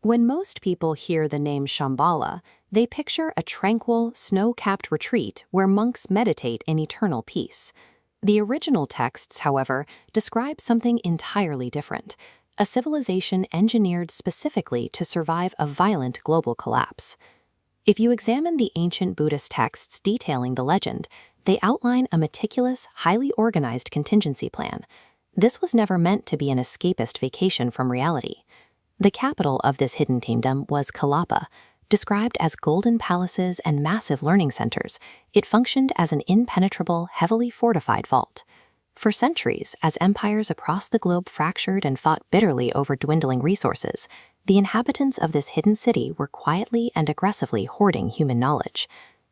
When most people hear the name Shambhala, they picture a tranquil, snow-capped retreat where monks meditate in eternal peace. The original texts, however, describe something entirely different, a civilization engineered specifically to survive a violent global collapse. If you examine the ancient Buddhist texts detailing the legend, they outline a meticulous, highly organized contingency plan. This was never meant to be an escapist vacation from reality. The capital of this hidden kingdom was Kalapa. Described as golden palaces and massive learning centers, it functioned as an impenetrable, heavily fortified vault. For centuries, as empires across the globe fractured and fought bitterly over dwindling resources, the inhabitants of this hidden city were quietly and aggressively hoarding human knowledge.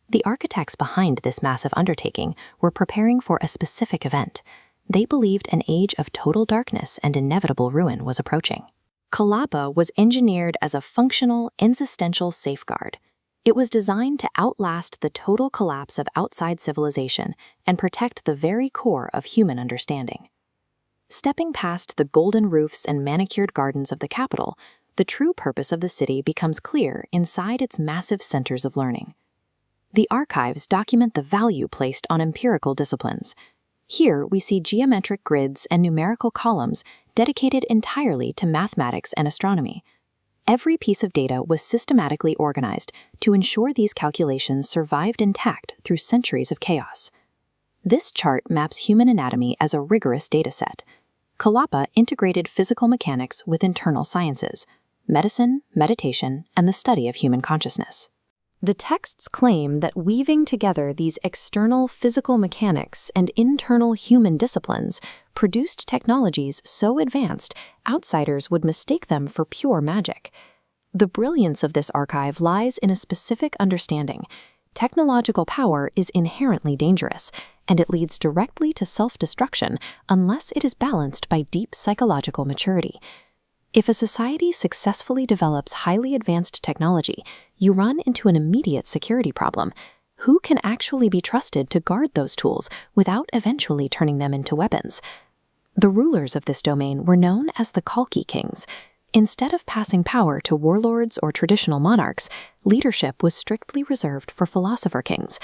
The architects behind this massive undertaking were preparing for a specific event. They believed an age of total darkness and inevitable ruin was approaching. Kalapa was engineered as a functional, insistential safeguard. It was designed to outlast the total collapse of outside civilization and protect the very core of human understanding. Stepping past the golden roofs and manicured gardens of the capital, the true purpose of the city becomes clear inside its massive centers of learning. The archives document the value placed on empirical disciplines. Here we see geometric grids and numerical columns dedicated entirely to mathematics and astronomy. Every piece of data was systematically organized to ensure these calculations survived intact through centuries of chaos. This chart maps human anatomy as a rigorous dataset. Kalapa integrated physical mechanics with internal sciences, medicine, meditation, and the study of human consciousness. The texts claim that weaving together these external physical mechanics and internal human disciplines produced technologies so advanced, outsiders would mistake them for pure magic. The brilliance of this archive lies in a specific understanding. Technological power is inherently dangerous, and it leads directly to self-destruction unless it is balanced by deep psychological maturity. If a society successfully develops highly advanced technology, you run into an immediate security problem. Who can actually be trusted to guard those tools without eventually turning them into weapons? The rulers of this domain were known as the Kalki kings. Instead of passing power to warlords or traditional monarchs, leadership was strictly reserved for philosopher kings.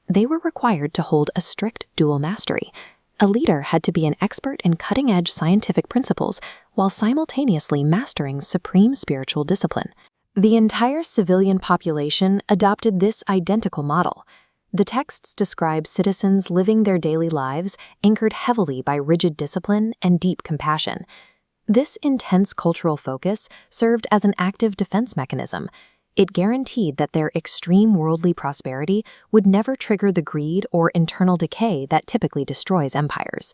They were required to hold a strict dual mastery. A leader had to be an expert in cutting-edge scientific principles while simultaneously mastering supreme spiritual discipline. The entire civilian population adopted this identical model. The texts describe citizens living their daily lives anchored heavily by rigid discipline and deep compassion. This intense cultural focus served as an active defense mechanism. It guaranteed that their extreme worldly prosperity would never trigger the greed or internal decay that typically destroys empires.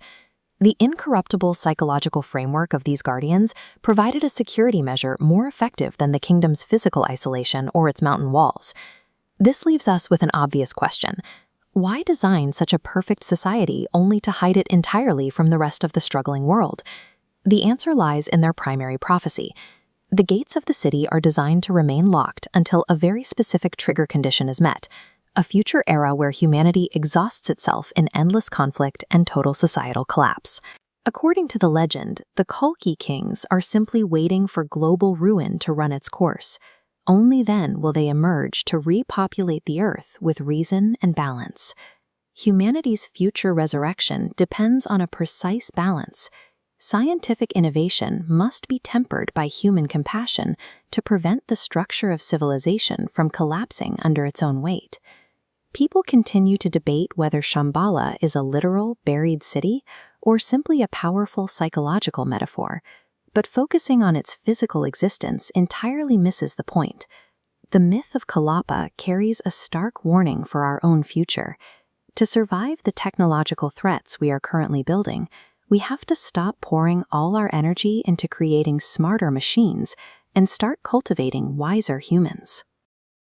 The incorruptible psychological framework of these guardians provided a security measure more effective than the kingdom's physical isolation or its mountain walls. This leaves us with an obvious question. Why design such a perfect society only to hide it entirely from the rest of the struggling world? The answer lies in their primary prophecy. The gates of the city are designed to remain locked until a very specific trigger condition is met, a future era where humanity exhausts itself in endless conflict and total societal collapse. According to the legend, the Kalki kings are simply waiting for global ruin to run its course. Only then will they emerge to repopulate the earth with reason and balance. Humanity's future resurrection depends on a precise balance. Scientific innovation must be tempered by human compassion to prevent the structure of civilization from collapsing under its own weight. People continue to debate whether Shambhala is a literal, buried city or simply a powerful psychological metaphor, but focusing on its physical existence entirely misses the point. The myth of Kalapa carries a stark warning for our own future. To survive the technological threats we are currently building, we have to stop pouring all our energy into creating smarter machines and start cultivating wiser humans.